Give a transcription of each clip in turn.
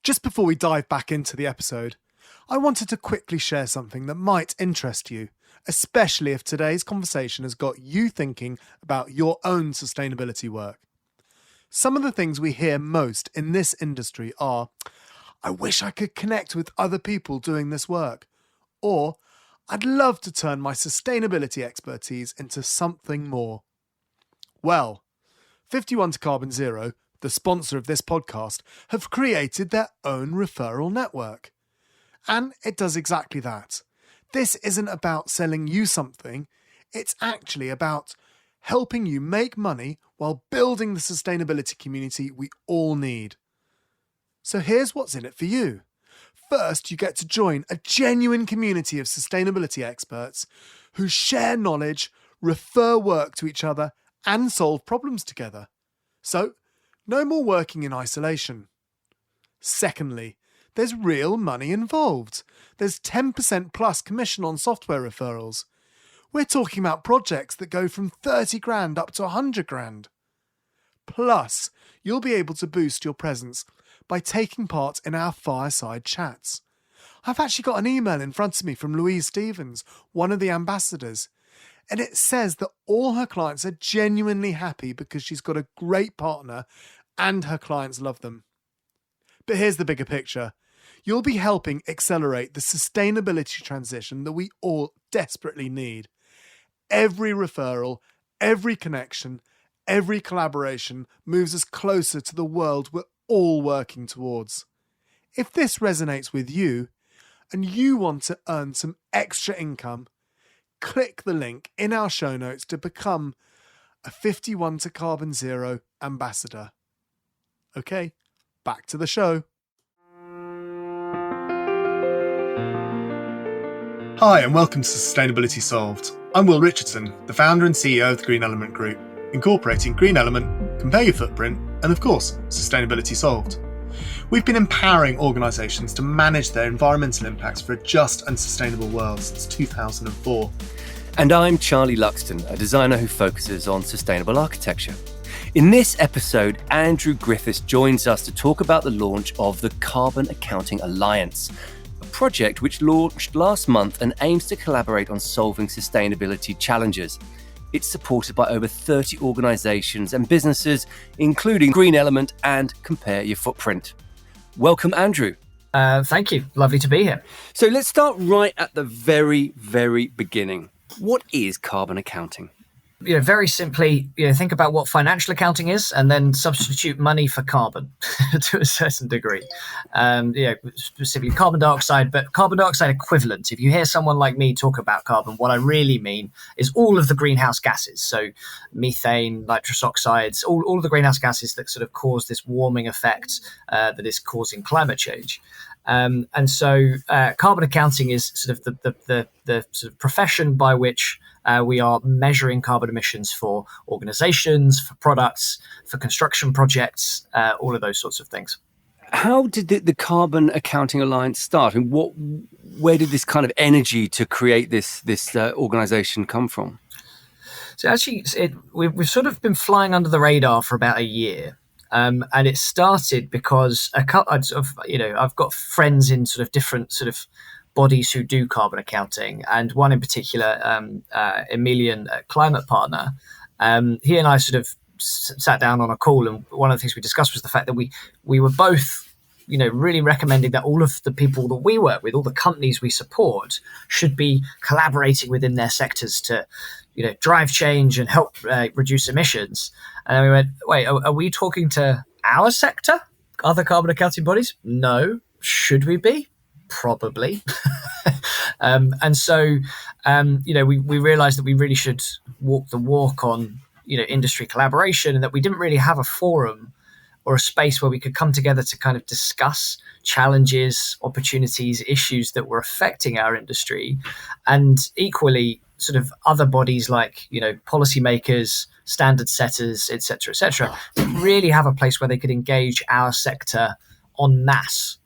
Just before we dive back into the episode, I wanted to quickly share something that might interest you, especially if today's conversation has got you thinking about your own sustainability work. Some of the things we hear most in this industry are, I wish I could connect with other people doing this work, or I'd love to turn my sustainability expertise into something more. Well, 51 to Carbon Zero, the sponsor of this podcast, have created their own referral network. And it does exactly that. This isn't about selling you something, it's actually about helping you make money while building the sustainability community we all need. So here's what's in it for you. First, you get to join a genuine community of sustainability experts who share knowledge, refer work to each other, and solve problems together. So, no more working in isolation. Secondly, there's real money involved. There's 10% plus commission on software referrals. We're talking about projects that go from 30 grand up to 100 grand. Plus, you'll be able to boost your presence by taking part in our fireside chats. I've actually got an email in front of me from Louise Stevens, one of the ambassadors, and it says that all her clients are genuinely happy because she's got a great partner and her clients love them. But here's the bigger picture. You'll be helping accelerate the sustainability transition that we all desperately need. Every referral, every connection, every collaboration moves us closer to the world we're all working towards. If this resonates with you, and you want to earn some extra income, click the link in our show notes to become a 51 to Carbon Zero ambassador. Okay, back to the show. Hi, and welcome to Sustainability Solved. I'm Will Richardson, the founder and CEO of the Green Element Group, incorporating Green Element, Compare Your Footprint, and of course, Sustainability Solved. We've been empowering organisations to manage their environmental impacts for a just and sustainable world since 2004. And I'm Charlie Luxton, a designer who focuses on sustainable architecture. In this episode, Andrew Griffiths joins us to talk about the launch of the Carbon Accounting Alliance, a project which launched last month and aims to collaborate on solving sustainability challenges. It's supported by over 30 organisations and businesses, including Green Element and Compare Your Footprint. Welcome, Andrew. Thank you. Lovely to be here. So let's start right at the very, very beginning. What is carbon accounting? Very simply, think about what financial accounting is and then substitute money for carbon to a certain degree. Specifically carbon dioxide, but carbon dioxide equivalent. If you hear someone like me talk about carbon, what I really mean is all of the greenhouse gases. So methane, nitrous oxides, all of the greenhouse gases that sort of cause this warming effect that is causing climate change. And so carbon accounting is sort of the sort of profession by which we are measuring carbon emissions for organizations, for products, for construction projects, all of those sorts of things. How did the Carbon Accounting Alliance start? And where did this kind of energy to create this organization come from? So actually, we've sort of been flying under the radar for about a year. And it started because I've got friends in sort of different sort of bodies who do carbon accounting, and one in particular, Emilian, climate partner. He and I sort of sat down on a call, and one of the things we discussed was the fact that we were both, really recommending that all of the people that we work with, all the companies we support, should be collaborating within their sectors to, drive change and help reduce emissions. And then we went, wait, are we talking to our sector, other carbon accounting bodies? No. Should we be? Probably. And so, we realized that we really should walk the walk on, industry collaboration, and that we didn't really have a forum or a space where we could come together to kind of discuss challenges, opportunities, issues that were affecting our industry. And equally, sort of other bodies like, policymakers, standard setters, et cetera, really have a place where they could engage our sector en masse.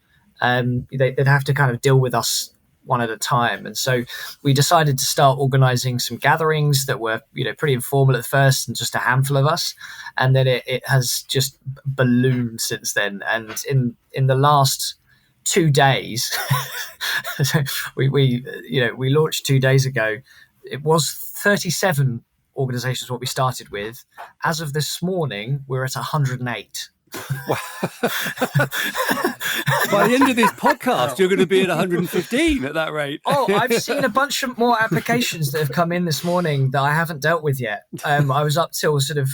They'd have to kind of deal with us one at a time. And so we decided to start organizing some gatherings that were, pretty informal at first and just a handful of us. And then it has just ballooned since then. And in the last 2 days, we launched 2 days ago. It was 37 organizations what we started with. As of this morning, we're at 108. Wow. By the end of this podcast, you're going to be at 115 at that rate. Oh, I've seen a bunch of more applications that have come in this morning that I haven't dealt with yet. I was up till sort of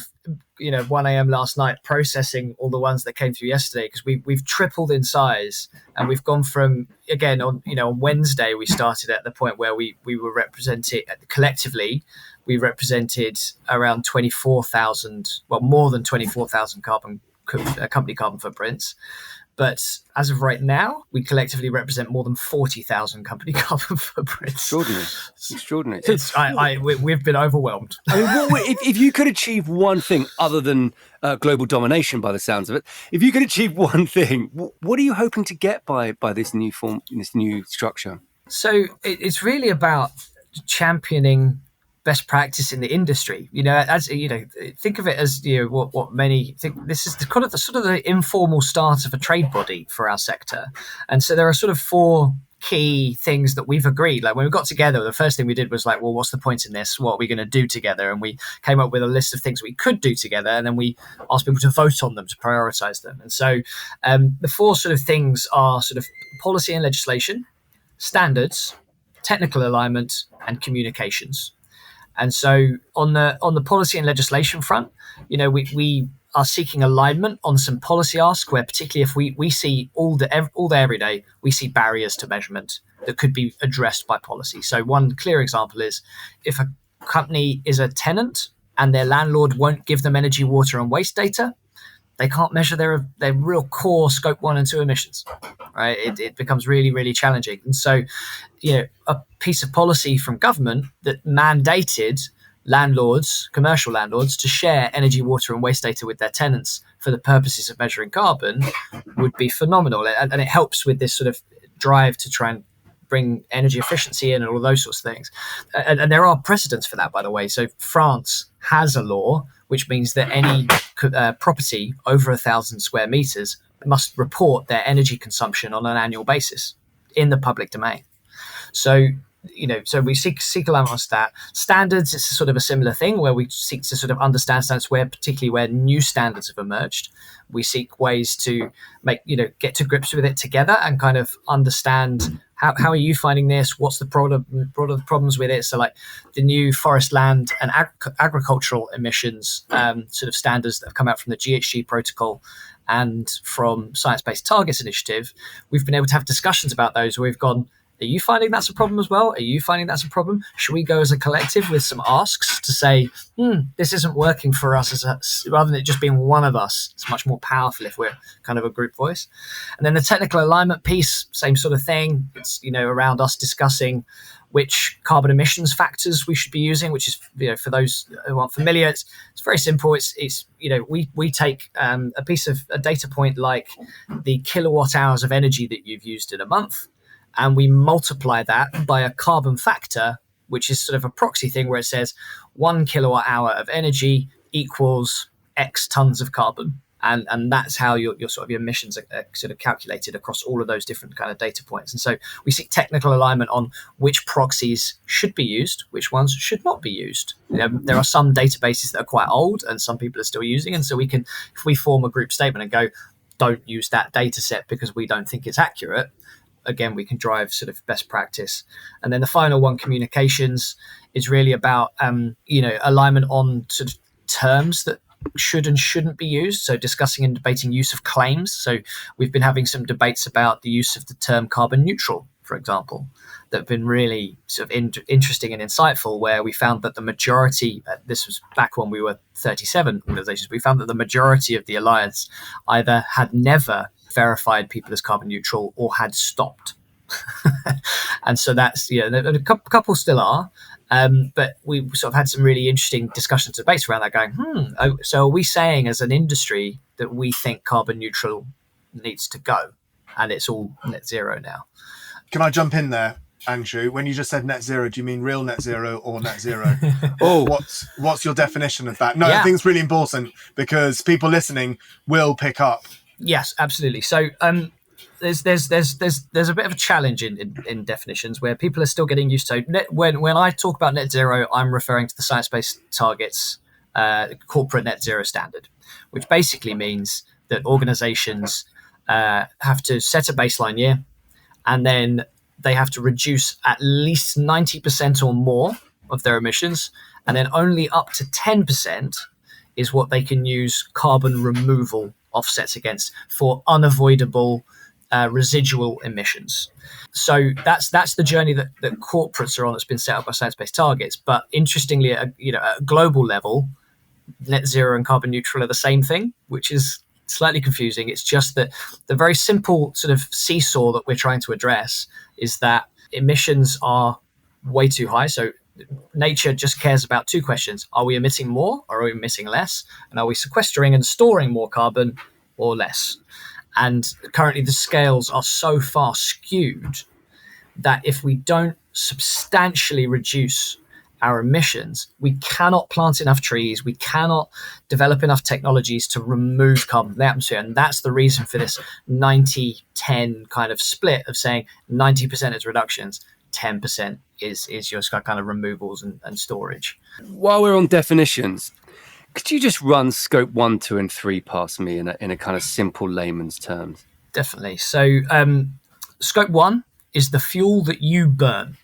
1 a.m. last night processing all the ones that came through yesterday, because we've tripled in size, and we've gone from, again, on Wednesday we started at the point where we were represented collectively. We represented around 24,000, well, more than 24,000 company carbon footprints. But as of right now, we collectively represent more than 40,000 company carbon footprints. Extraordinary. We've been overwhelmed. I mean, if you could achieve one thing other than global domination, by the sounds of it, if you could achieve one thing, what are you hoping to get by this new form, this new structure? So it's really about championing best practice in the industry. Think of it as what many think. This is kind of the sort of the informal start of a trade body for our sector. And so there are sort of 4 key things that we've agreed. Like when we got together, the first thing we did was like, well, what's the point in this? What are we going to do together? And we came up with a list of things we could do together, and then we asked people to vote on them, to prioritize them. And so the 4 sort of things are sort of policy and legislation, standards, technical alignment, and communications. And so on the policy and legislation front, we are seeking alignment on some policy asks, where particularly if we see all day every day, we see barriers to measurement that could be addressed by policy. So one clear example is if a company is a tenant and their landlord won't give them energy, water, and waste data, they can't measure their real core scope 1 and 2 emissions, right? It becomes really, really challenging. And so, a piece of policy from government that mandated commercial landlords, to share energy, water, and waste data with their tenants for the purposes of measuring carbon would be phenomenal. And it helps with this sort of drive to try and bring energy efficiency in and all those sorts of things. And there are precedents for that, by the way. So France has a law which means that any property over 1,000 square meters must report their energy consumption on an annual basis in the public domain. So, so we seek alignment on that. Standards, it's sort of a similar thing where we seek to sort of understand standards particularly where new standards have emerged. We seek ways to get to grips with it together and kind of understand how are you finding this? What's the problems with it? So like the new forest, land and agricultural emissions sort of standards that have come out from the GHG protocol and from Science-Based Targets Initiative, we've been able to have discussions about those where we've gone, are you finding that's a problem as well? Are you finding that's a problem? Should we go as a collective with some asks to say, this isn't working for us rather than it just being one of us? It's much more powerful if we're kind of a group voice. And then the technical alignment piece, same sort of thing. It's, around us discussing which carbon emissions factors we should be using, which is, for those who aren't familiar, it's very simple. It's we take a data point like the kilowatt hours of energy that you've used in a month, and we multiply that by a carbon factor, which is sort of a proxy thing where it says 1 kilowatt hour of energy equals X tons of carbon. And that's how your sort of your emissions are sort of calculated across all of those different kind of data points. And so we seek technical alignment on which proxies should be used, which ones should not be used. There are some databases that are quite old and some people are still using. And so we can, if we form a group statement and go, don't use that data set because we don't think it's accurate, again, we can drive sort of best practice. And then the final one, communications, is really about, alignment on sort of terms that should and shouldn't be used. So discussing and debating use of claims. So we've been having some debates about the use of the term carbon neutral, for example, that have been really sort of interesting and insightful, where we found that the majority, this was back when we were 37 organizations, we found that the majority of the Alliance either had never verified people as carbon neutral or had stopped. And so that's, a couple still are. But we sort of had some really interesting discussions, debates around that going, so are we saying as an industry that we think carbon neutral needs to go and it's all net zero now? Can I jump in there? Anshu, when you just said net zero, do you mean real net zero or net zero? Oh, What's your definition of that? No, Yeah. I think it's really important because people listening will pick up. Yes, absolutely. So there's a bit of a challenge in definitions where people are still getting used to. When I talk about net zero, I'm referring to the Science-Based Targets corporate net zero standard, which basically means that organizations have to set a baseline year, and then they have to reduce at least 90% or more of their emissions, and then only up to 10% is what they can use carbon removal offsets against for unavoidable residual emissions. So that's the journey that corporates are on, that's been set up by science-based targets. But interestingly, at a global level, net zero and carbon neutral are the same thing, which is slightly confusing. It's just that the very simple sort of seesaw that we're trying to address is that emissions are way too high. So nature just cares about two questions. Are we emitting more or are we emitting less? And are we sequestering and storing more carbon or less? And currently the scales are so far skewed that if we don't substantially reduce our emissions, we cannot plant enough trees, we cannot develop enough technologies to remove carbon from the atmosphere. And that's the reason for this 90-10 kind of split of saying 90% is reductions, 10% is your kind of removals and storage. while we're on definitions, could you just run scope 1, 2, and 3 past me in a kind of simple layman's terms? Definitely. So scope 1 is the fuel that you burn.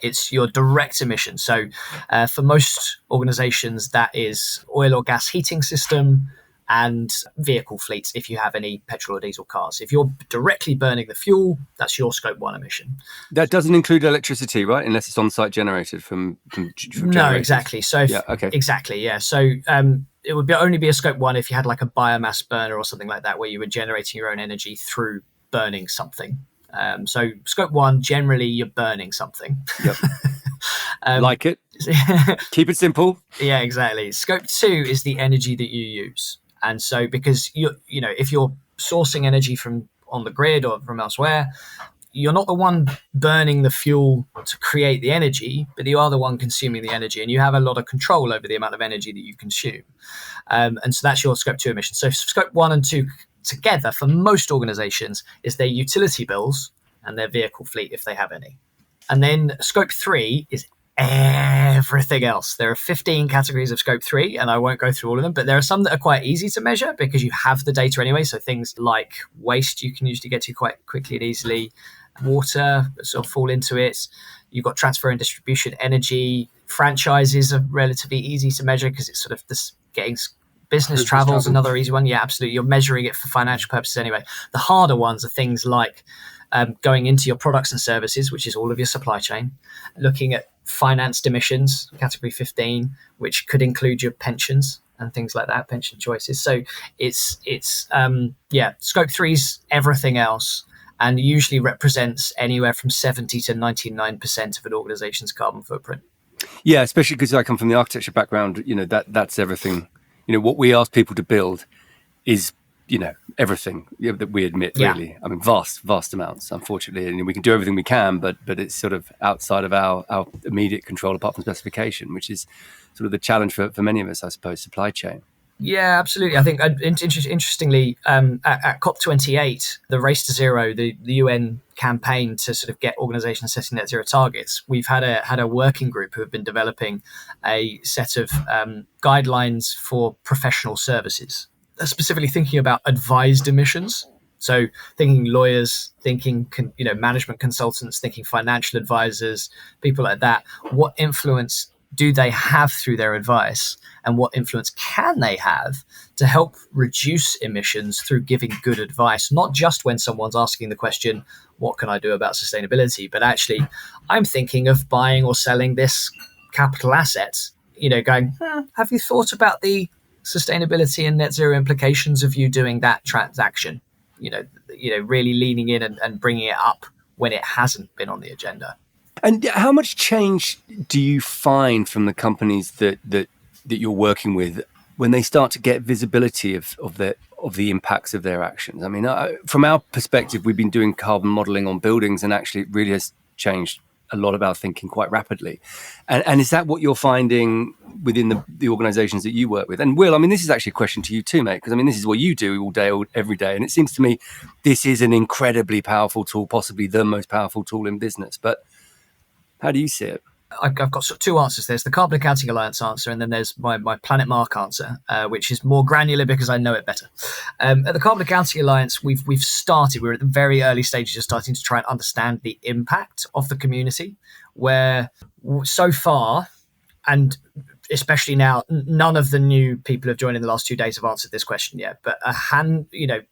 It's your direct emission. So for most organizations, that is oil or gas heating system and vehicle fleets, if you have any petrol or diesel cars. If you're directly burning the fuel, that's your scope 1 emission. That doesn't include electricity, right? Unless it's on-site generated from No, generators. exactly. So exactly, yeah. So it would only be a scope 1 if you had like a biomass burner or something like that, where you were generating your own energy through burning something. So scope 1, generally you're burning something. Yep. Like it. Keep it simple. Yeah, exactly. Scope 2 is the energy that you use. And so because if you're sourcing energy from on the grid or from elsewhere, you're not the one burning the fuel to create the energy, but you are the one consuming the energy, and you have a lot of control over the amount of energy that you consume. And so that's your scope 2 emissions. So scope 1 and 2 together for most organizations is their utility bills and their vehicle fleet, if they have any. And then scope 3 is everything else. There are 15 categories of scope 3, and I won't go through all of them, but there are some that are quite easy to measure because you have the data anyway. So things like waste you can usually get to quite quickly and easily. Water sort of fall into it. You've got transfer and distribution, energy. Franchises are relatively easy to measure because it's sort of this getting business travel is another easy one. Yeah, absolutely. You're measuring it for financial purposes anyway. The harder ones are things like going into your products and services, which is all of your supply chain, looking at financed emissions, category 15, which could include your pensions and things like that, pension choices. So it's scope 3 is everything else, and usually represents anywhere from 70 to 99% of an organization's carbon footprint. Yeah, especially because I come from the architecture background. That's everything. What we ask people to build is everything that we admit, really. Yeah. I mean, vast amounts, unfortunately. And we can do everything we can, but it's sort of outside of our immediate control, apart from specification, which is sort of the challenge for many of us, I suppose, supply chain. Yeah, absolutely. I think interestingly, at COP28, the Race to Zero, the UN campaign to sort of get organizations setting net zero targets, we've had a working group who have been developing a set of guidelines for professional services, specifically thinking about advised emissions. So thinking lawyers, thinking management consultants, thinking financial advisors, people like that. What influence do they have through their advice, and what influence can they have to help reduce emissions through giving good advice? Not just when someone's asking the question, what can I do about sustainability? But actually, I'm thinking of buying or selling this capital asset, going, have you thought about the sustainability and net zero implications of you doing that transaction? Really leaning in and bringing it up when it hasn't been on the agenda. And how much change do you find from the companies that you're working with when they start to get visibility of the impacts of their actions? I mean, from our perspective, we've been doing carbon modelling on buildings, and actually it really has changed a lot of our thinking quite rapidly. And is that what you're finding within the organizations that you work with? And Will, I mean, this is actually a question to you too, mate, because I mean, this is what you do all day, every day. And it seems to me this is an incredibly powerful tool, possibly the most powerful tool in business. But how do you see it? I've got sort of two answers. There's the Carbon Accounting Alliance answer, and then there's my Planet Mark answer, which is more granular because I know it better. At the Carbon Accounting Alliance, we're at the very early stages of starting to try and understand the impact of the community, where so far, and especially now, none of the new people who have joined in the last 2 days have answered this question yet. But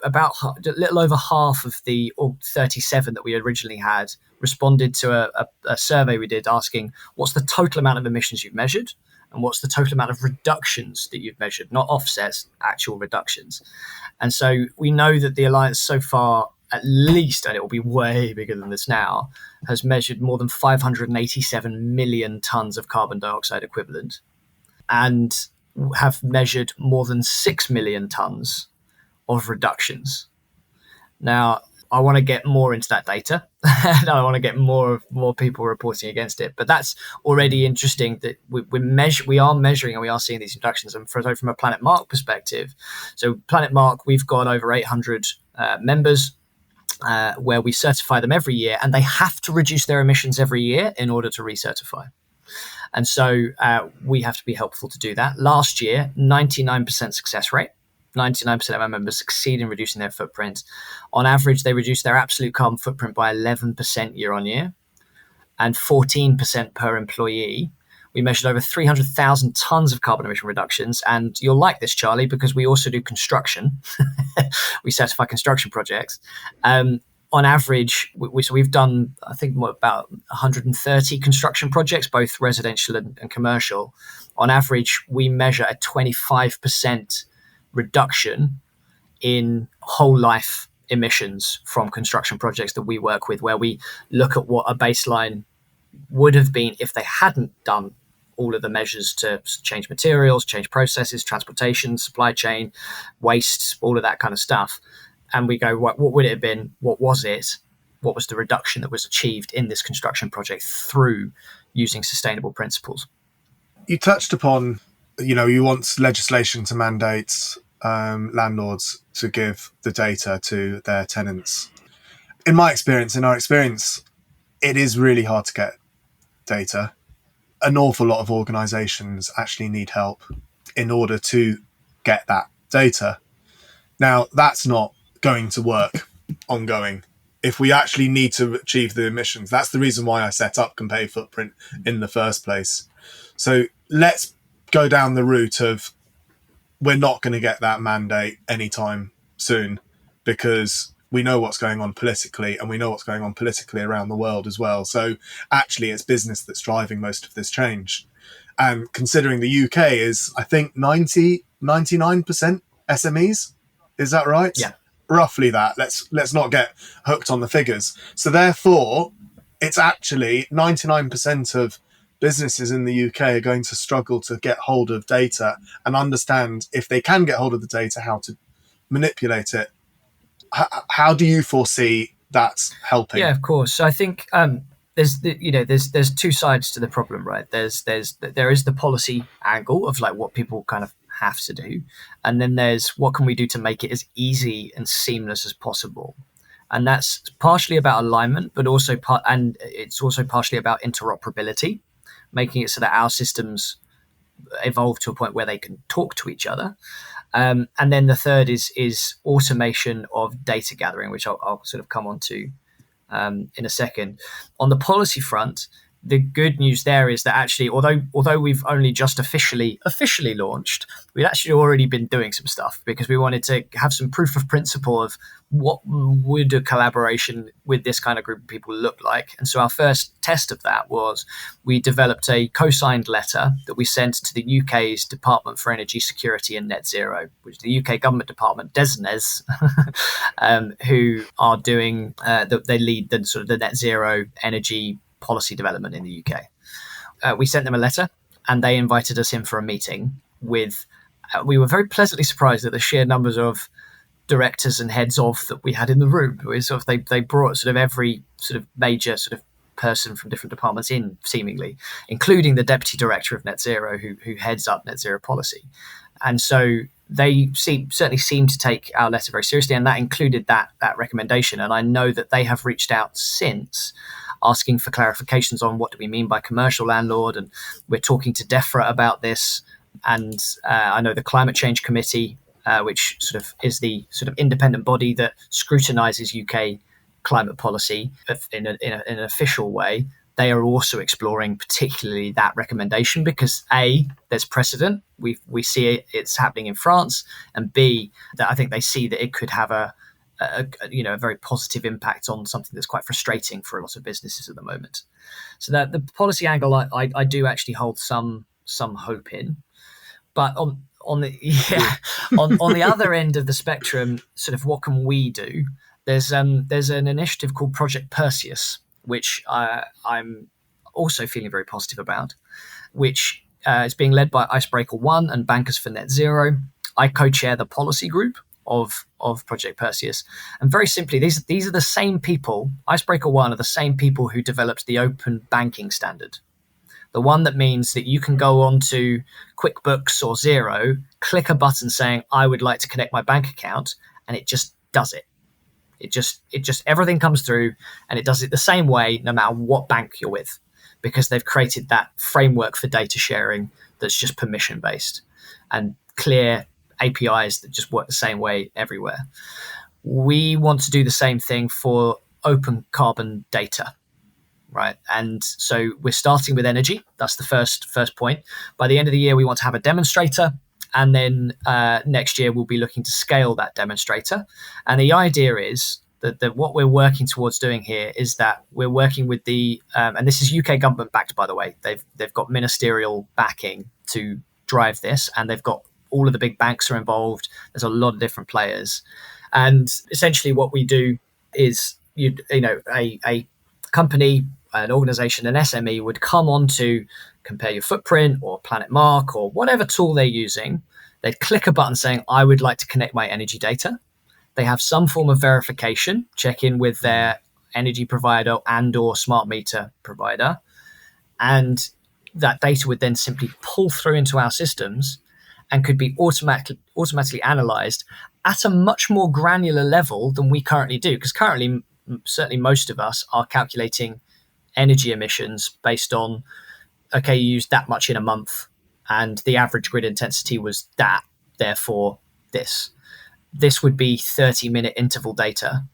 about a little over half of the 37 that we originally had responded to a survey we did asking what's the total amount of emissions you've measured and what's the total amount of reductions that you've measured, not offsets, actual reductions. And so we know that the Alliance so far, at least, and it will be way bigger than this now, has measured more than 587 million tons of carbon dioxide equivalent, and have measured more than 6 million tons of reductions. Now, I want to get more into that data, and I want to get more people reporting against it. But that's already interesting that we are measuring and we are seeing these reductions. And from a Planet Mark perspective, so Planet Mark, we've got over 800 members, where we certify them every year, and they have to reduce their emissions every year in order to recertify. And so we have to be helpful to do that. Last year, 99% success rate. 99% of our members succeed in reducing their footprint. On average, they reduce their absolute carbon footprint by 11% year on year and 14% per employee. We measured over 300,000 tons of carbon emission reductions. And you'll like this, Charlie, because we also do construction. We certify construction projects. On average, we've done, I think, about 130 construction projects, both residential and commercial. On average, we measure a 25% reduction in whole life emissions from construction projects that we work with, where we look at what a baseline would have been if they hadn't done all of the measures to change materials, change processes, transportation, supply chain, waste, all of that kind of stuff. And we go, what would it have been? What was it? What was the reduction that was achieved in this construction project through using sustainable principles? You touched upon, you want legislation to mandate landlords to give the data to their tenants. In our experience, it is really hard to get data. An awful lot of organisations actually need help in order to get that data. Now, that's not going to work ongoing. If we actually need to achieve the emissions, that's the reason why I set up Compare Footprint in the first place. So let's go down the route of we're not going to get that mandate anytime soon, because we know what's going on politically, and we know what's going on politically around the world as well. So actually it's business that's driving most of this change. And considering the UK is, I think, 99% SMEs, is that right? Yeah. Roughly that. Let's not get hooked on the figures. So therefore, it's actually 99% of businesses in the UK are going to struggle to get hold of data and understand, if they can get hold of the data, how to manipulate it. How do you foresee that helping? Yeah, of course. So I think there's two sides to the problem, right? There is the policy angle of like what people kind of have to do, and then there's what can we do to make it as easy and seamless as possible. And that's partially about alignment, but also it's also partially about interoperability, making it so that our systems evolve to a point where they can talk to each other. And then the third is automation of data gathering, which I'll sort of come on to in a second. On the policy front, the good news there is that actually, although we've only just officially launched, we'd actually already been doing some stuff, because we wanted to have some proof of principle of what would a collaboration with this kind of group of people look like. And so our first test of that was we developed a co-signed letter that we sent to the UK's Department for Energy Security and Net Zero, which is the UK government department, DESNES, who are doing, they lead the sort of the net zero energy policy development in the UK. We sent them a letter, and they invited us in for a meeting with, we were very pleasantly surprised at the sheer numbers of directors and heads of that we had in the room. They brought sort of every sort of major sort of person from different departments in, seemingly, including the deputy director of Net Zero, who heads up Net Zero policy. And so they certainly seem to take our letter very seriously, and that included that recommendation. And I know that they have reached out since, asking for clarifications on what do we mean by commercial landlord, and we're talking to DEFRA about this. And I know the Climate Change Committee, which sort of is the sort of independent body that scrutinises UK climate policy in an official way, they are also exploring particularly that recommendation because A, there's precedent. We see it's happening in France, and B, that I think they see that it could have a very positive impact on something that's quite frustrating for a lot of businesses at the moment. So that the policy angle, I do actually hold some hope in, but on the other end of the spectrum, sort of what can we do? There's an initiative called Project Perseus, which I'm also feeling very positive about, which is being led by Icebreaker One and Bankers for Net Zero. I co-chair the policy group of Project Perseus, and very simply, these are the same people. Icebreaker One are the same people who developed the open banking standard, the one that means that you can go on to QuickBooks or Xero, click a button saying I would like to connect my bank account, and it just does it. It just everything comes through, and it does it the same way no matter what bank you're with, because they've created that framework for data sharing that's just permission based and clear APIs that just work the same way everywhere. We want to do the same thing for open carbon data, right? And so we're starting with energy. That's the first point. By the end of the year, we want to have a demonstrator. And then next year, we'll be looking to scale that demonstrator. And the idea is that what we're working towards doing here is that we're working with the, and this is UK government backed, by the way. They've got ministerial backing to drive this, and they've got all of the big banks are involved. There's a lot of different players. And essentially what we do is, a company, an organization, an SME would come on to Compare Your Footprint or Planet Mark or whatever tool they're using. They'd click a button saying, I would like to connect my energy data. They have some form of verification, check in with their energy provider and or smart meter provider. And that data would then simply pull through into our systems and could be automatically analyzed at a much more granular level than we currently do. Because currently, certainly most of us are calculating energy emissions based on, okay, you used that much in a month and the average grid intensity was that, therefore this. This would be 30-minute interval data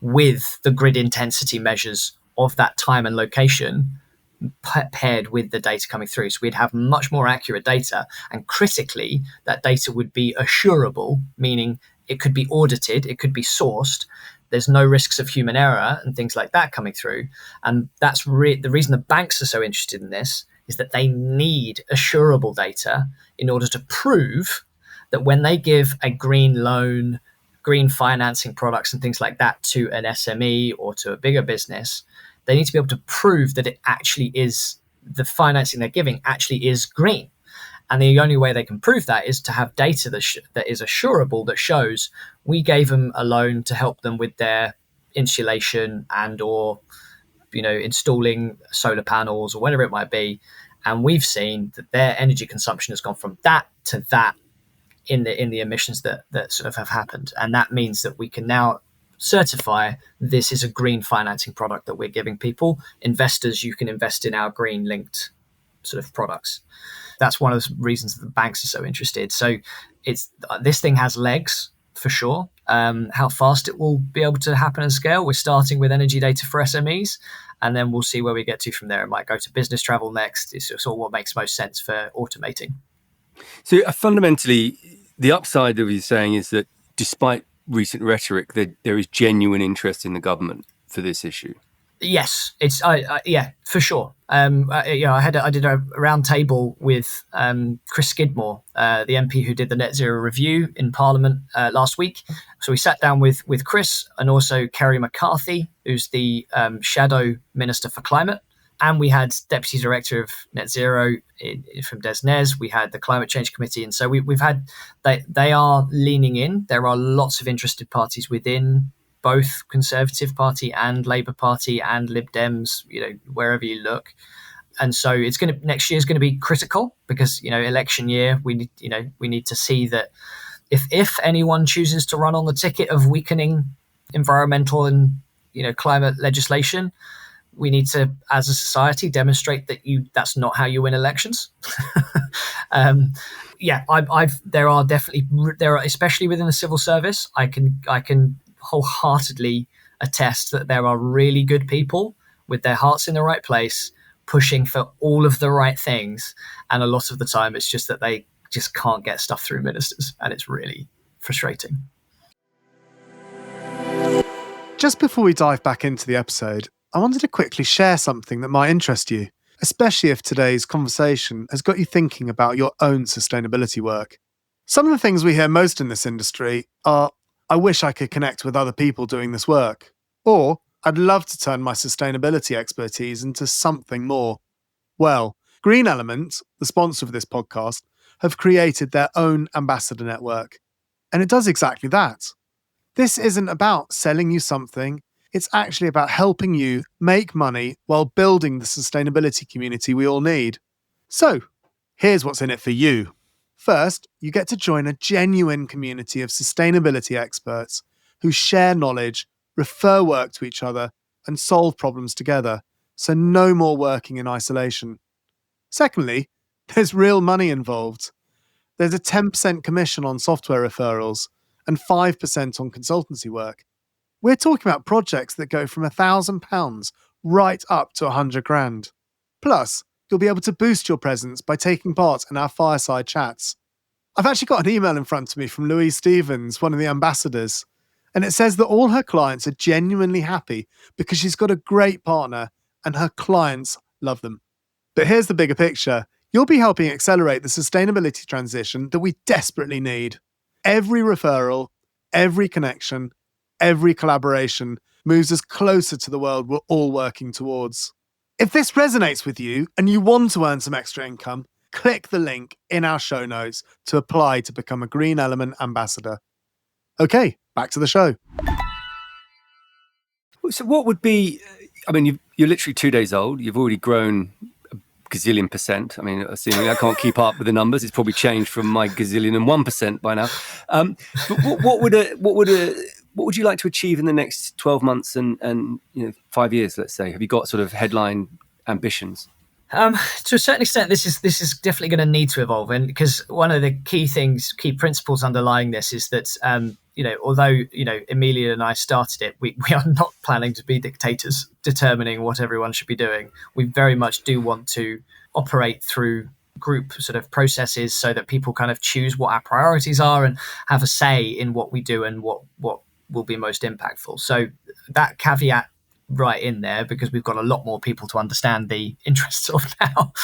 with the grid intensity measures of that time and location paired with the data coming through. So we'd have much more accurate data, and critically, that data would be assurable, meaning it could be audited, it could be sourced. There's no risks of human error and things like that coming through. And that's the reason the banks are so interested in this is that they need assurable data in order to prove that when they give a green loan, green financing products and things like that to an SME or to a bigger business, they need to be able to prove that it actually is, the financing they're giving actually is green. And the only way they can prove that is to have data that is assurable, that shows we gave them a loan to help them with their insulation and or installing solar panels or whatever it might be. And we've seen that their energy consumption has gone from that to that in the emissions that sort of have happened. And that means that we can now certify this is a green financing product that we're giving people. Investors, you can invest in our green linked sort of products. That's one of the reasons that the banks are so interested. So this thing has legs for sure. How fast it will be able to happen and scale, we're starting with energy data for SMEs, and then we'll see where we get to from there. It might go to business travel next. It's sort of what makes most sense for automating. So fundamentally, the upside of what you're saying is that despite recent rhetoric, there is genuine interest in the government for this issue. Yes, it's yeah, for sure. I did a round table with Chris Skidmore, the MP who did the Net Zero review in Parliament last week. So we sat down with Chris and also Kerry McCarthy, who's the Shadow Minister for Climate. And we had Deputy Director of Net Zero from DesNez. We had the Climate Change Committee. And so we've had, they are leaning in. There are lots of interested parties within both Conservative Party and Labour Party and Lib Dems, wherever you look. And so next year is going to be critical because, election year, we need to see that if anyone chooses to run on the ticket of weakening environmental and, climate legislation, we need to, as a society, demonstrate that that's not how you win elections. There are, especially within the civil service, I can wholeheartedly attest that there are really good people with their hearts in the right place, pushing for all of the right things. And a lot of the time it's just that they just can't get stuff through ministers, and it's really frustrating. Just before we dive back into the episode, I wanted to quickly share something that might interest you, especially if today's conversation has got you thinking about your own sustainability work. Some of the things we hear most in this industry are, I wish I could connect with other people doing this work, or I'd love to turn my sustainability expertise into something more. Well, Green Element, the sponsor of this podcast, have created their own ambassador network. And it does exactly that. This isn't about selling you something. It's actually about helping you make money while building the sustainability community we all need. So, here's what's in it for you. First, you get to join a genuine community of sustainability experts who share knowledge, refer work to each other, and solve problems together, so no more working in isolation. Secondly, there's real money involved. There's a 10% commission on software referrals and 5% on consultancy work. We're talking about projects that go from £1,000 right up to $100,000. Plus, you'll be able to boost your presence by taking part in our fireside chats. I've actually got an email in front of me from Louise Stevens, one of the ambassadors, and it says that all her clients are genuinely happy because she's got a great partner and her clients love them. But here's the bigger picture. You'll be helping accelerate the sustainability transition that we desperately need. Every referral, every connection, every collaboration moves us closer to the world we're all working towards. If this resonates with you and you want to earn some extra income, click the link in our show notes to apply to become a Green Element ambassador. Okay, back to the show. So what would be, you're literally 2 days old. You've already grown a gazillion percent. Assuming I can't keep up with the numbers, it's probably changed from my gazillion and 1% by now. But what would you like to achieve in the next 12 months and 5 years, let's say? Have you got sort of headline ambitions? To a certain extent, this is definitely going to need to evolve, and because one of the key principles underlying this is that although Emilia and I started it, we are not planning to be dictators determining what everyone should be doing. We very much do want to operate through group sort of processes so that people kind of choose what our priorities are and have a say in what we do and what will be most impactful. So that caveat right in there, because we've got a lot more people to understand the interests of now.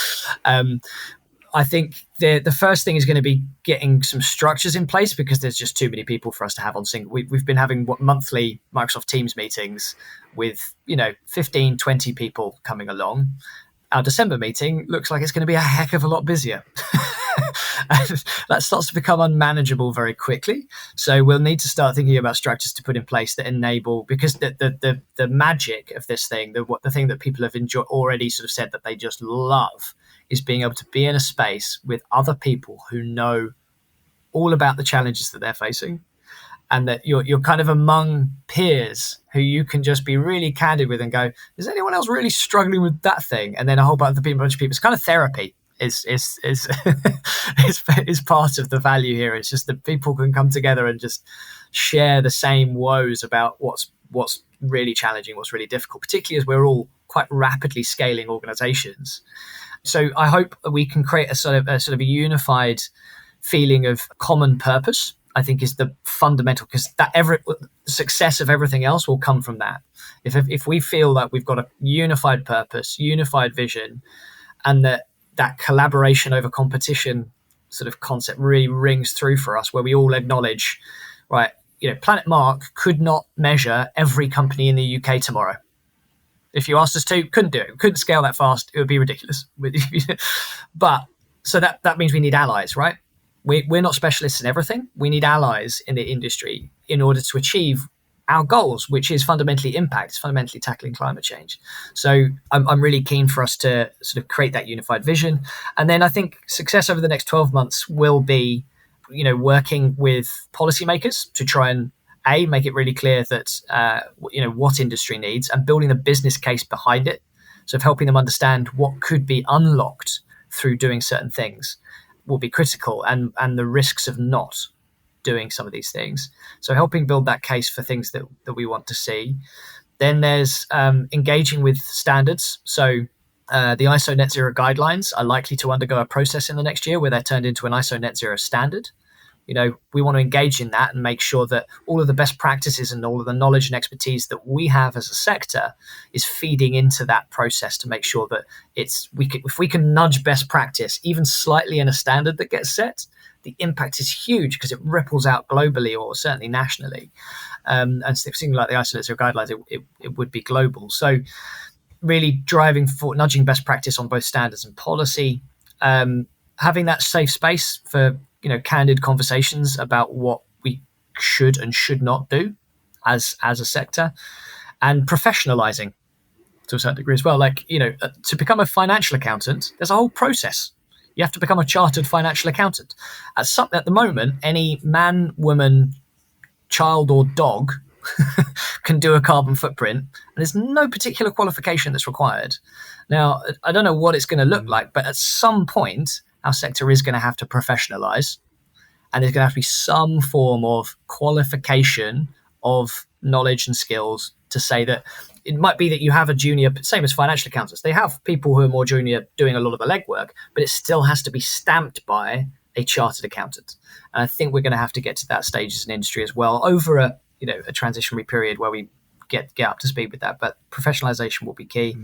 I think the first thing is going to be getting some structures in place, because there's just too many people for us to have on sync. We've been having monthly Microsoft Teams meetings with 15, 20 people coming along. Our December meeting looks like it's going to be a heck of a lot busier. That starts to become unmanageable very quickly. So we'll need to start thinking about structures to put in place that enable, because the magic of this thing, the thing that people have already sort of said that they just love, is being able to be in a space with other people who know all about the challenges that they're facing, and that you're kind of among peers who you can just be really candid with and go, is anyone else really struggling with that thing? And then a whole bunch of people, it's kind of therapy. Is part of the value here. It's just that people can come together and just share the same woes about what's really challenging, what's really difficult, particularly as we're all quite rapidly scaling organizations. So I hope we can create a sort of a unified feeling of common purpose, I think, is the fundamental, because that success of everything else will come from that. If we feel that we've got a unified purpose, unified vision, and that collaboration over competition sort of concept really rings through for us, where we all acknowledge, right, Planet Mark could not measure every company in the UK tomorrow. If you asked us to, couldn't do it. Couldn't scale that fast. It would be ridiculous. But so that means we need allies, right? We're not specialists in everything. We need allies in the industry in order to achieve our goals, which is fundamentally impact, it's fundamentally tackling climate change. So I'm really keen for us to sort of create that unified vision. And then I think success over the next 12 months will be, working with policymakers to try and make it really clear that, what industry needs, and building the business case behind it. So of helping them understand what could be unlocked through doing certain things will be critical, and the risks of not doing some of these things. So helping build that case for things that we want to see. Then there's engaging with standards. So the ISO net zero guidelines are likely to undergo a process in the next year where they're turned into an ISO net zero standard. We want to engage in that and make sure that all of the best practices and all of the knowledge and expertise that we have as a sector is feeding into that process to make sure that if we can nudge best practice even slightly in a standard that gets set, the impact is huge because it ripples out globally or certainly nationally. And something like the ISO net zero guidelines, it would be global. So really driving for nudging best practice on both standards and policy, having that safe space for candid conversations about what we should and should not do as a sector, and professionalizing to a certain degree as well. To become a financial accountant, there's a whole process. You have to become a chartered financial accountant. At the moment, any man, woman, child, or dog can do a carbon footprint, and there's no particular qualification that's required. Now, I don't know what it's going to look like, but at some point, our sector is going to have to professionalize, and there's going to have to be some form of qualification of knowledge and skills to say that it might be that you have a junior, same as financial accountants. They have people who are more junior doing a lot of the legwork, but it still has to be stamped by a chartered accountant. And I think we're going to have to get to that stage as an industry as well over a transitionary period where we get up to speed with that. But professionalization will be key.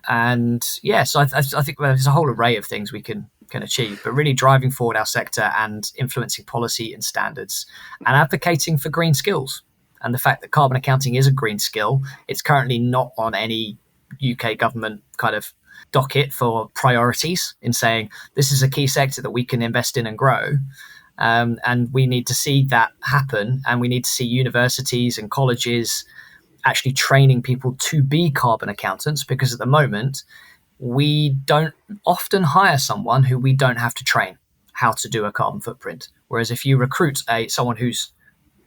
And so I think there's a whole array of things we can achieve, but really driving forward our sector and influencing policy and standards and advocating for green skills. And the fact that carbon accounting is a green skill, it's currently not on any UK government kind of docket for priorities in saying this is a key sector that we can invest in and grow. And we need to see that happen. And we need to see universities and colleges actually training people to be carbon accountants, because at the moment, we don't often hire someone who we don't have to train how to do a carbon footprint. Whereas if you recruit someone who's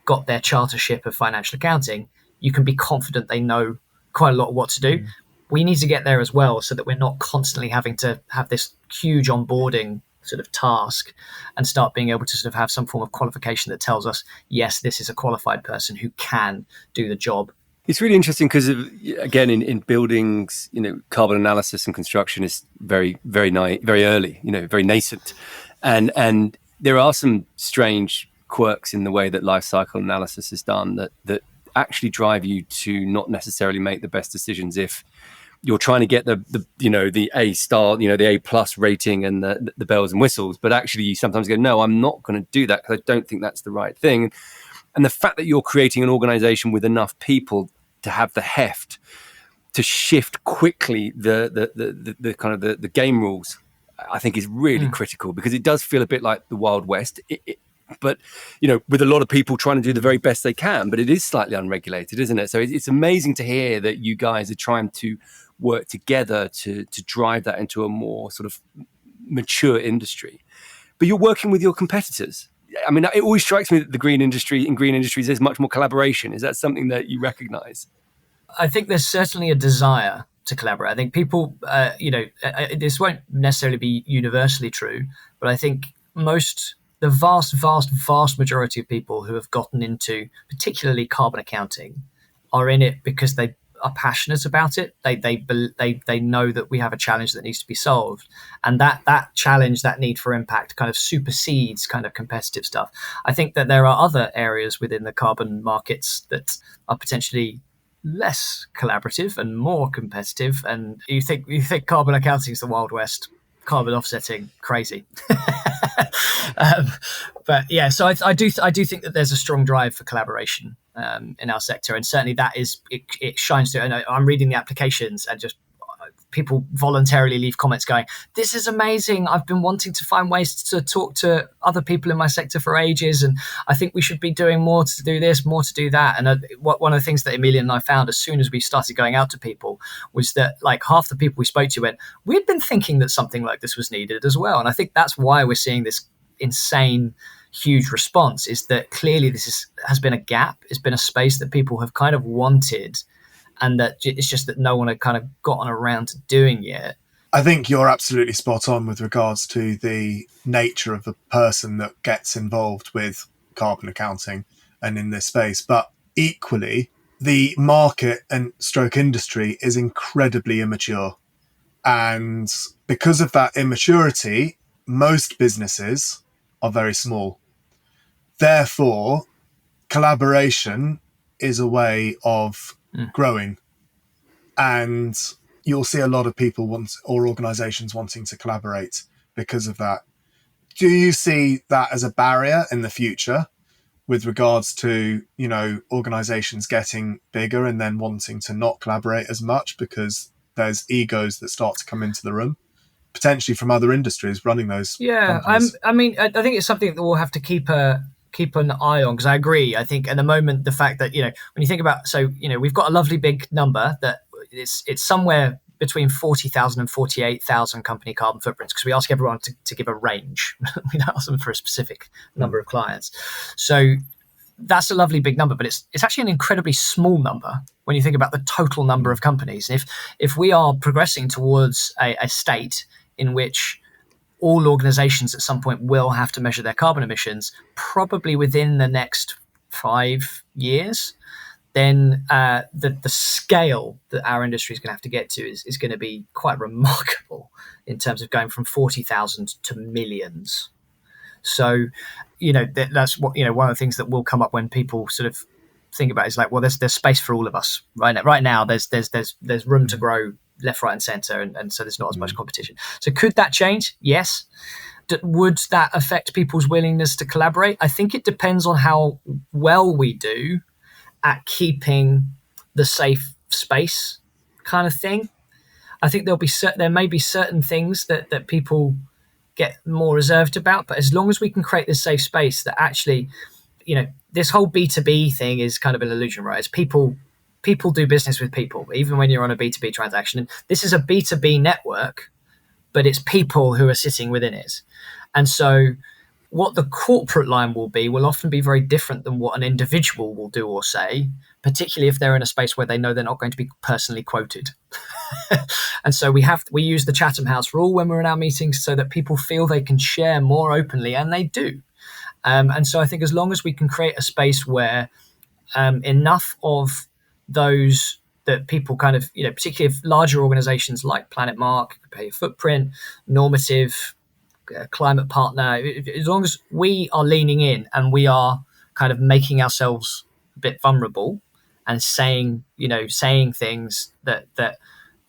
got their chartership of financial accounting, you can be confident they know quite a lot of what to do. We need to get there as well, so that we're not constantly having to have this huge onboarding sort of task, and start being able to sort of have some form of qualification that tells us, yes, this is a qualified person who can do the job. It's really interesting because, again, in buildings, carbon analysis and construction is very, very very early, very nascent, and there are some strange quirks in the way that life cycle analysis is done that actually drive you to not necessarily make the best decisions if you're trying to get the A star, the A plus rating and the bells and whistles, but actually you sometimes go, no, I'm not going to do that because I don't think that's the right thing. And the fact that you're creating an organization with enough people to have the heft to shift quickly the kind of the game rules, I think is really critical, because it does feel a bit like the Wild West. But, with a lot of people trying to do the very best they can, but it is slightly unregulated, isn't it? So it's amazing to hear that you guys are trying to work together to drive that into a more sort of mature industry. But you're working with your competitors. I mean, it always strikes me that in green industries, there's much more collaboration. Is that something that you recognize? I think there's certainly a desire to collaborate. I think people, this won't necessarily be universally true, but I think the vast majority of people who have gotten into particularly carbon accounting are in it because they are passionate about it. They know that we have a challenge that needs to be solved, and that challenge, that need for impact, kind of supersedes kind of competitive stuff. I think that there are other areas within the carbon markets that are potentially less collaborative and more competitive. And you think carbon accounting is the Wild West, carbon offsetting, crazy. But yeah, so I do think that there's a strong drive for collaboration in our sector, and certainly that is it shines through. And I'm reading the applications, and just people voluntarily leave comments going, "This is amazing. I've been wanting to find ways to talk to other people in my sector for ages, and I think we should be doing more to do this, more to do that." And one of the things that Amelia and I found as soon as we started going out to people was that like half the people we spoke to went, "We'd been thinking that something like this was needed as well." And I think that's why we're seeing this insane huge response, is that clearly has been a gap. It's been a space that people have kind of wanted, and that it's just that no one had kind of gotten around to doing yet. I think you're absolutely spot on with regards to the nature of the person that gets involved with carbon accounting and in this space. But equally, the market and stroke industry is incredibly immature. And because of that immaturity, most businesses are very small. Therefore, collaboration is a way of growing. And you'll see a lot of people or organizations wanting to collaborate because of that. Do you see that as a barrier in the future with regards to, organizations getting bigger and then wanting to not collaborate as much because there's egos that start to come into the room, potentially from other industries running those companies? I think it's something that we'll have to keep an eye on, because I agree. I think at the moment, the fact that, when you think about, we've got a lovely big number that it's somewhere between 40,000 and 48,000 company carbon footprints, because we ask everyone to give a range. We don't ask them for a specific number of clients. So that's a lovely big number, but it's actually an incredibly small number when you think about the total number of companies. If we are progressing towards a state in which all organizations at some point will have to measure their carbon emissions, probably within the next 5 years, then the scale that our industry is going to have to get to is going to be quite remarkable in terms of going from 40,000 to millions. So, that's what, one of the things that will come up when people sort of think about it is like, well, there's space for all of us right now. There's room to grow left, right, and center, and so there's not as much competition. So could that change? Yes. Would that affect people's willingness to collaborate? I think it depends on how well we do at keeping the safe space kind of thing. I think there may be certain things that people get more reserved about, but as long as we can create this safe space that actually, this whole B2B thing is kind of an illusion, right? It's people do business with people, even when you're on a B2B transaction. And this is a B2B network, but it's people who are sitting within it. And so what the corporate line will often be very different than what an individual will do or say, particularly if they're in a space where they know they're not going to be personally quoted. And so we use the Chatham House rule when we're in our meetings so that people feel they can share more openly, and they do. And so I think as long as we can create a space where enough of those that people kind of, particularly if larger organizations like Planet Mark, Pay Your Footprint, Normative, Climate Partner, as long as we are leaning in and we are kind of making ourselves a bit vulnerable and saying things that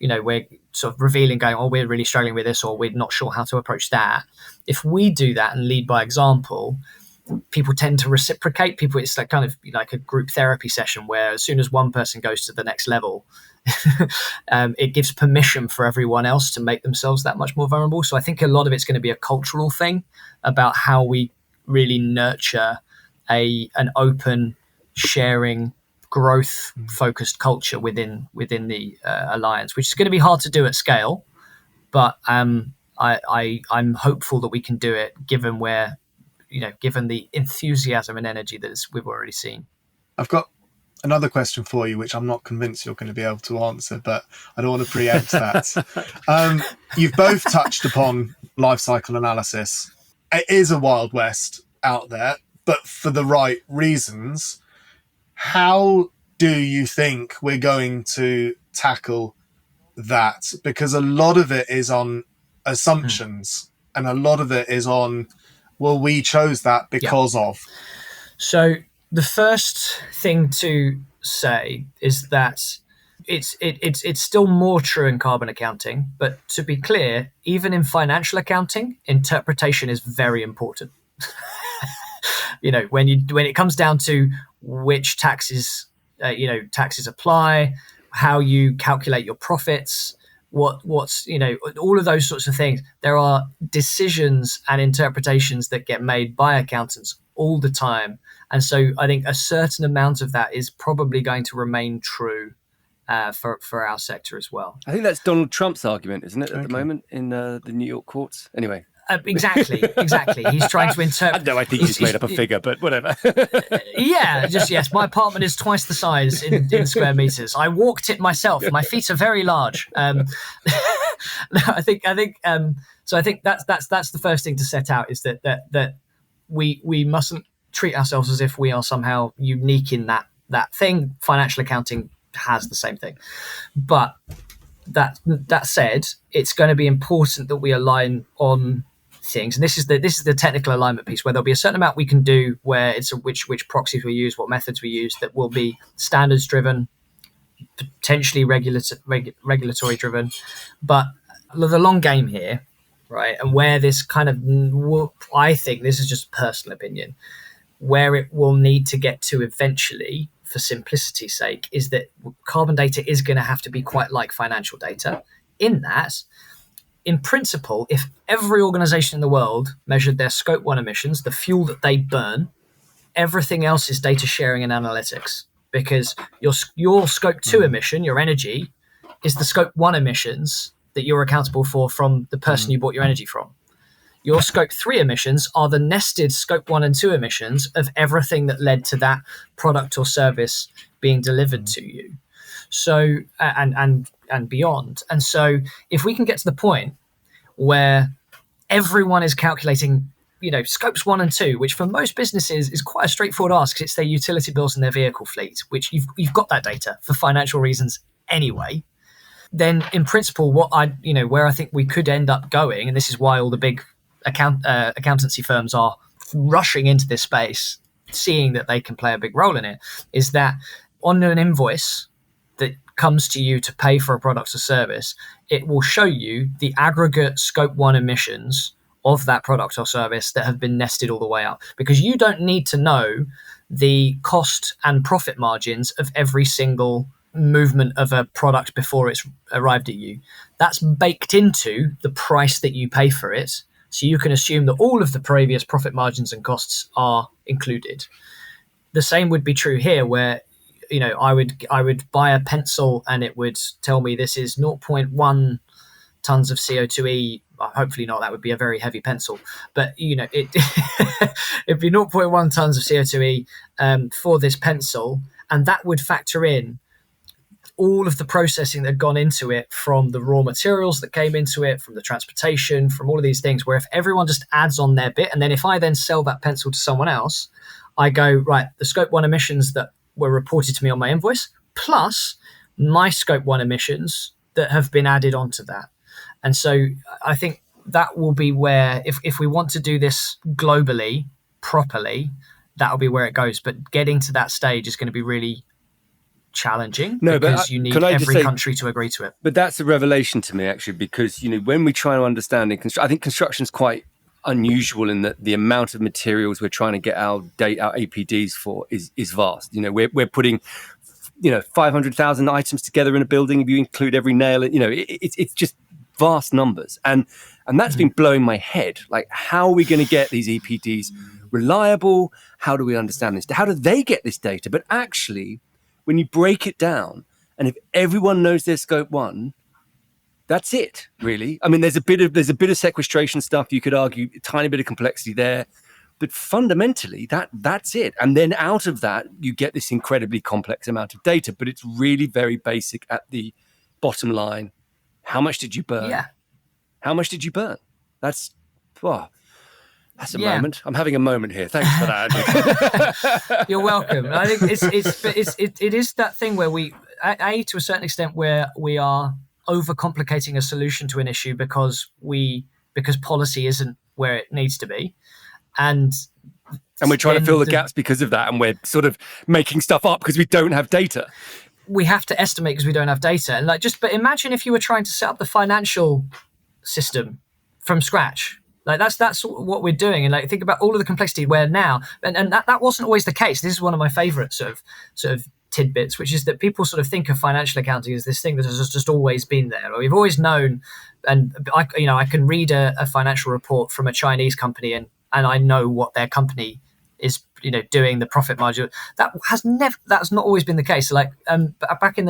we're sort of revealing, going, oh, we're really struggling with this, or we're not sure how to approach that. If we do that and lead by example, people tend to reciprocate. It's like kind of like a group therapy session where as soon as one person goes to the next level, it gives permission for everyone else to make themselves that much more vulnerable. So I think a lot of it's going to be a cultural thing about how we really nurture an open, sharing, growth-focused culture within the alliance, which is going to be hard to do at scale. But I'm hopeful that we can do it, given the enthusiasm and energy that we've already seen. I've got another question for you, which I'm not convinced you're going to be able to answer, but I don't want to preempt that. You've both touched upon life cycle analysis. It is a Wild West out there, but for the right reasons. How do you think we're going to tackle that? Because a lot of it is on assumptions, and a lot of it is on, well, we chose that because of. So the first thing to say is that it's still more true in carbon accounting, but to be clear, even in financial accounting, interpretation is very important. When it comes down to which taxes apply, how you calculate your profits, what's all of those sorts of things. There are decisions and interpretations that get made by accountants all the time, and so I think a certain amount of that is probably going to remain true for our sector as well. I think that's Donald Trump's argument, isn't it, at the moment in the New York courts? Anyway. Exactly. He's trying to interpret. I think he's made up a figure, but whatever. Yes. My apartment is twice the size in square meters. I walked it myself. My feet are very large. I think that's the first thing to set out, is that we mustn't treat ourselves as if we are somehow unique in that thing. Financial accounting has the same thing, but that said, it's going to be important that we align on things, and this is the technical alignment piece, where there'll be a certain amount we can do, where it's which proxies we use, what methods we use, that will be standards driven, potentially regulatory driven, but the long game here, right? And where this kind of, I think this is just personal opinion, where it will need to get to eventually, for simplicity's sake, is that carbon data is going to have to be quite like financial data, in that, in principle, if every organization in the world measured their scope 1 emissions, the fuel that they burn, everything else is data sharing and analytics, because your scope 2 emission, your energy, is the scope 1 emissions that you're accountable for from the person you bought your energy from. Your scope 3 emissions are the nested scope 1 and 2 emissions of everything that led to that product or service being delivered to you. So, and beyond. And so if we can get to the point where everyone is calculating, scopes 1 and 2, which for most businesses is quite a straightforward ask, because it's their utility bills and their vehicle fleet, which you've got that data for financial reasons anyway, then in principle, where I think we could end up going, and this is why all the big accountancy firms are rushing into this space, seeing that they can play a big role in it, is that on an invoice that comes to you to pay for a product or service, it will show you the aggregate scope 1 emissions of that product or service that have been nested all the way up, because you don't need to know the cost and profit margins of every single movement of a product before it's arrived at you. That's baked into the price that you pay for it, so you can assume that all of the previous profit margins and costs are included. The same would be true here, where I would buy a pencil and it would tell me this is 0.1 tons of CO2e. Hopefully not, that would be a very heavy pencil, but it'd be 0.1 tons of CO2e for this pencil, and that would factor in all of the processing that had gone into it, from the raw materials that came into it, from the transportation, from all of these things, where if everyone just adds on their bit, and then if I then sell that pencil to someone else, I go, right, the scope 1 emissions that were reported to me on my invoice, plus my scope 1 emissions that have been added onto that. And so I think that will be where, if we want to do this globally, properly, that'll be where it goes. But getting to that stage is going to be really challenging, because you need every country to agree to it. But that's a revelation to me, actually, because when we try to understand I think construction's quite unusual in that the amount of materials we're trying to get our APDs for is vast. We're putting 500,000 items together in a building if you include every nail. It's just vast numbers, and that's been blowing my head. Like, how are we going to get these EPDs reliable? How do we understand this? How do they get this data? But actually, when you break it down, and if everyone knows their scope 1, that's it, really. I mean, there's a bit of sequestration stuff, you could argue, a tiny bit of complexity there, but fundamentally that's it. And then out of that, you get this incredibly complex amount of data, but it's really very basic at the bottom line. How much did you burn? Yeah. How much did you burn? That's a moment. I'm having a moment here. Thanks for that. You're welcome. I think it is that thing where we, to a certain extent, where we are overcomplicating a solution to an issue because policy isn't where it needs to be, and we're trying to fill the gaps because of that, and we're sort of making stuff up because we don't have data. We have to estimate because we don't have data, and but imagine if you were trying to set up the financial system from scratch. Like that's what we're doing, and think about all of the complexity. Where now, and that wasn't always the case. This is one of my favorite sort of tidbits, which is that people sort of think of financial accounting as this thing that has just always been there, or we've always known. And I can read a financial report from a Chinese company, and I know what their company is, doing, the profit margin. That's not always been the case. Like back in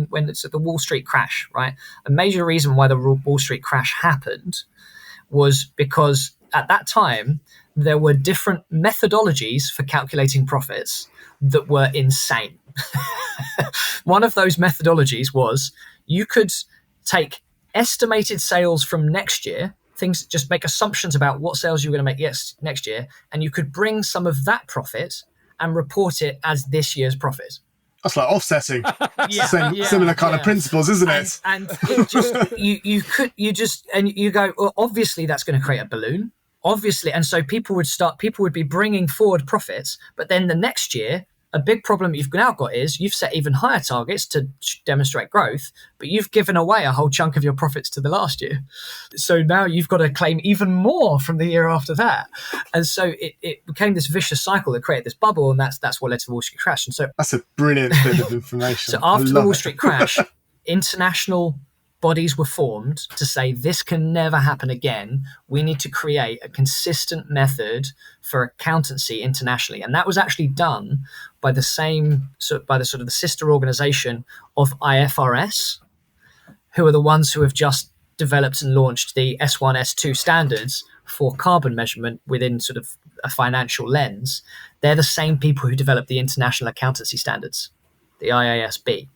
when it's the Wall Street crash, right? A major reason why the Wall Street crash happened was because at that time there were different methodologies for calculating profits that were insane. One of those methodologies was you could take estimated sales from next year, things, just make assumptions about what sales you're going to make next year, and you could bring some of that profit and report it as this year's profit. That's like offsetting. Similar kind of principles, isn't it? And it just, you go, well, obviously that's going to create a balloon. Obviously. And so people would be bringing forward profits, but then the next year, a big problem you've now got is you've set even higher targets to demonstrate growth, but you've given away a whole chunk of your profits to the last year. So now you've got to claim even more from the year after that. And so it became this vicious cycle that created this bubble, and that's what led to the Wall Street crash. And so that's a brilliant bit of information. So after the Wall Street crash, international bodies were formed to say this can never happen again. We need to create a consistent method for accountancy internationally, and that was actually done by the sister organization of IFRS, who are the ones who have just developed and launched the S1, S2 standards for carbon measurement within sort of a financial lens. They're the same people who developed the international accountancy standards, the IASB.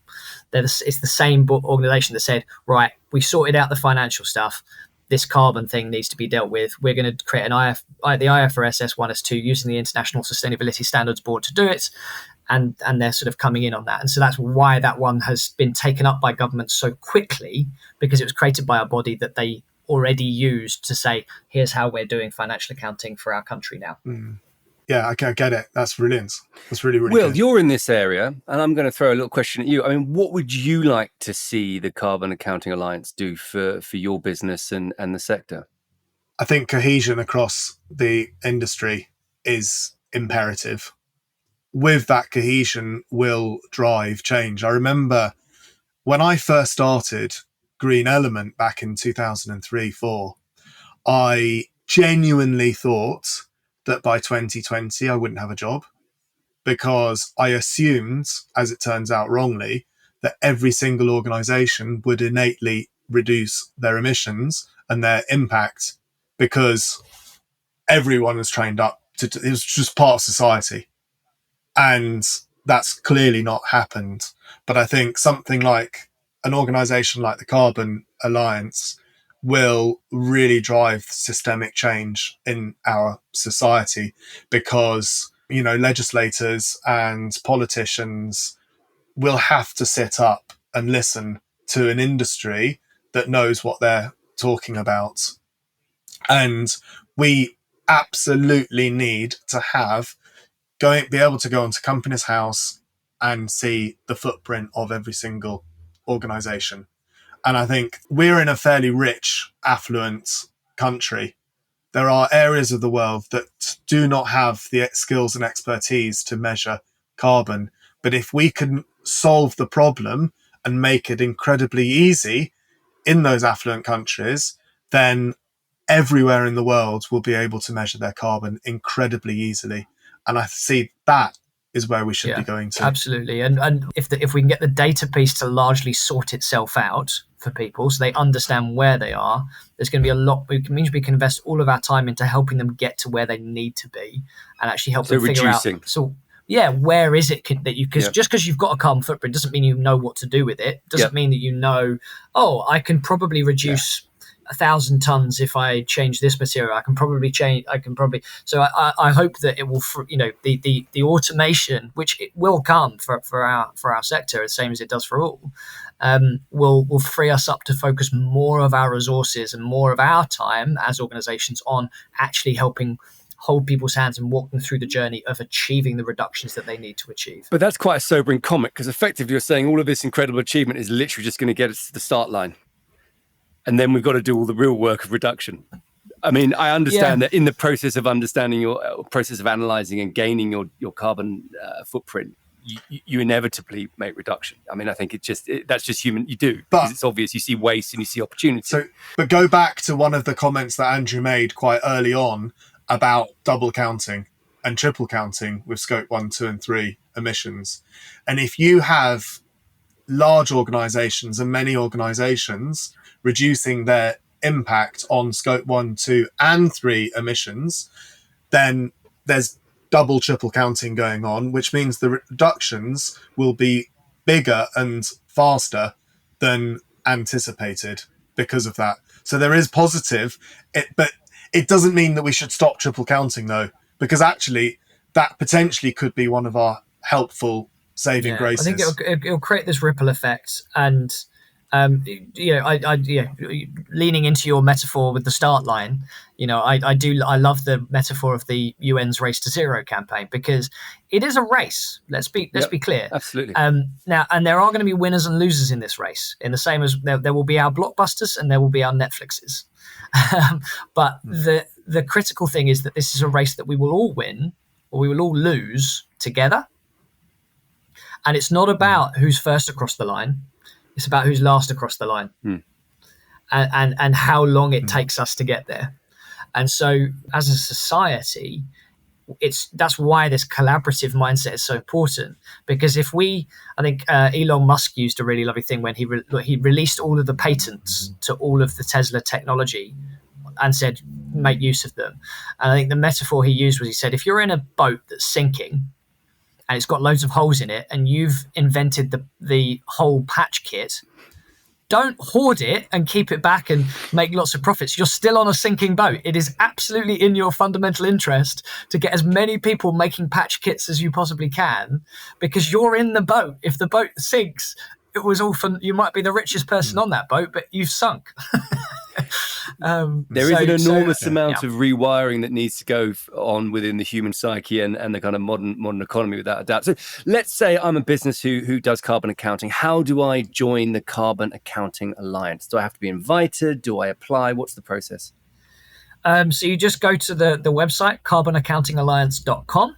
It's the same organization that said, right, we sorted out the financial stuff. This carbon thing needs to be dealt with. We're going to create the IFRS S1, S2 using the International Sustainability Standards Board to do it. And they're sort of coming in on that. And so that's why that one has been taken up by government so quickly, because it was created by a body that they already used to say, here's how we're doing financial accounting for our country now. Mm. Yeah, I get it. That's brilliant. That's really, really Will, good. you're in this area, and I'm going to throw a little question at you. I mean, what would you like to see the Carbon Accounting Alliance do for your business and the sector? I think cohesion across the industry is imperative. With that cohesion will drive change. I remember when I first started Green Element back in 2003-04, I genuinely thought that by 2020 I wouldn't have a job, because I assumed, as it turns out wrongly, that every single organization would innately reduce their emissions and their impact because everyone was trained up it was just part of society. And that's clearly not happened. But I think something like an organization like the Carbon Alliance will really drive systemic change in our society, because, legislators and politicians will have to sit up and listen to an industry that knows what they're talking about. And we absolutely need to be able to go into Companies House and see the footprint of every single organization. And I think we're in a fairly rich, affluent country. There are areas of the world that do not have the skills and expertise to measure carbon. But if we can solve the problem and make it incredibly easy in those affluent countries, then everywhere in the world will be able to measure their carbon incredibly easily. And I see that is where we should be going to. Absolutely. And if we can get the data piece to largely sort itself out for people so they understand where they are, there's going to be a lot. It means we can invest all of our time into helping them get to where they need to be and actually help them figure out. So where is it that you, just because you've got a carbon footprint doesn't mean you know what to do with it. Doesn't mean that I can probably reduce 1,000 tons if I change this material. So I hope that it will, the automation, which it will come for our sector, the same as it does for all, will free us up to focus more of our resources and more of our time as organizations on actually helping hold people's hands and walk them through the journey of achieving the reductions that they need to achieve. But that's quite a sobering comment, because effectively you're saying all of this incredible achievement is literally just going to get us to the start line. And then we've got to do all the real work of reduction. I mean, I understand that in the process of understanding process of analysing and gaining your carbon footprint, you inevitably make reduction. I mean, I think that's just human. You do, because it's obvious. You see waste and you see opportunity. But go back to one of the comments that Andrew made quite early on about double counting and triple counting with scope 1, 2, and 3 emissions. And if you have large organizations and many organizations reducing their impact on scope 1, 2, and 3 emissions, then there's double, triple counting going on, which means the reductions will be bigger and faster than anticipated because of that. So there is positive, but it doesn't mean that we should stop triple counting, though, because actually that potentially could be one of our helpful saving graces. I think it'll create this ripple effect, and leaning into your metaphor with the start line, I love the metaphor of the UN's Race to Zero campaign, because it is a race. Let's be clear. Absolutely. Now, and there are going to be winners and losers in this race, in the same as there will be our blockbusters and there will be our Netflixes. But the critical thing is that this is a race that we will all win or we will all lose together. And it's not about who's first across the line. It's about who's last across the line, and how long it takes us to get there. And so as a society, that's why this collaborative mindset is so important, because I think Elon Musk used a really lovely thing when he released all of the patents to all of the Tesla technology and said, make use of them. And I think the metaphor he used was, he said, if you're in a boat that's sinking and it's got loads of holes in it and you've invented the whole patch kit, don't hoard it and keep it back and make lots of profits. You're still on a sinking boat. It is absolutely in your fundamental interest to get as many people making patch kits as you possibly can, because you're in the boat. If the boat sinks, it was all fun. You might be the richest person on that boat, but you've sunk. There is an enormous amount of rewiring that needs to go on within the human psyche and the kind of modern economy, without a doubt. So let's say I'm a business who does carbon accounting. How do I join the Carbon Accounting Alliance? Do I have to be invited? Do I apply? What's the process? So you just go to the website, carbonaccountingalliance.com.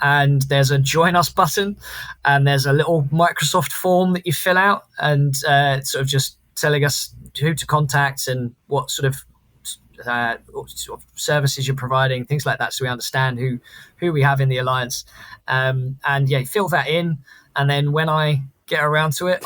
And there's a join us button, and there's a little Microsoft form that you fill out, and sort of just telling us who to contact and what sort of services you're providing, things like that, so we understand who we have in the alliance. And fill that in, and then when I get around to it,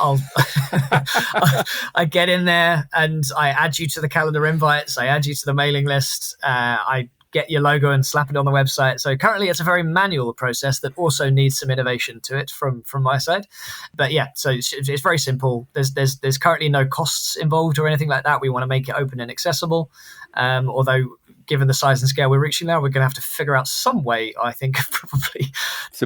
I get in there and I add you to the calendar invites, I add you to the mailing list, I get your logo and slap it on the website. So currently it's a very manual process that also needs some innovation to it from my side. But so it's very simple. There's currently no costs involved or anything like that. We want to make it open and accessible. Although given the size and scale we're reaching now, we're going to have to figure out some way, I think, of probably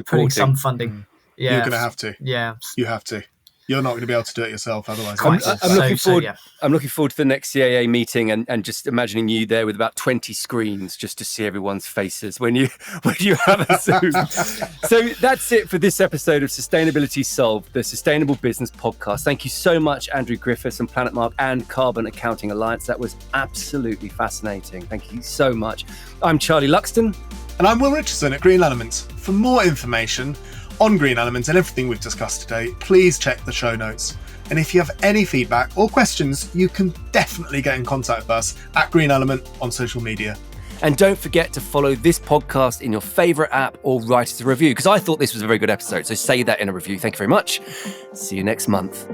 putting some funding. Yeah, you're going to have to. Yeah, you have to. You're not going to be able to do it yourself, otherwise. I'm looking forward to the next CAA meeting and just imagining you there with about 20 screens just to see everyone's faces when you have a Zoom. So that's it for this episode of Sustainability Solved, the Sustainable Business Podcast. Thank you so much, Andrew Griffiths and Planet Mark and Carbon Accounting Alliance. That was absolutely fascinating. Thank you so much. I'm Charlie Luxton. And I'm Will Richardson at Green Elements. For more information on Green Elements and everything we've discussed today, please check the show notes. And if you have any feedback or questions, you can definitely get in contact with us at Green Element on social media. And don't forget to follow this podcast in your favourite app or write us a review, because I thought this was a very good episode. So say that in a review. Thank you very much. See you next month.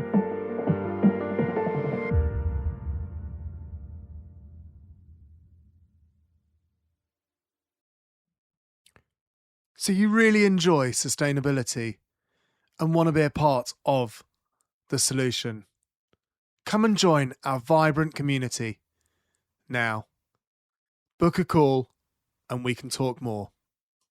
So you really enjoy sustainability and want to be a part of the solution? Come and join our vibrant community now. Book a call and we can talk more.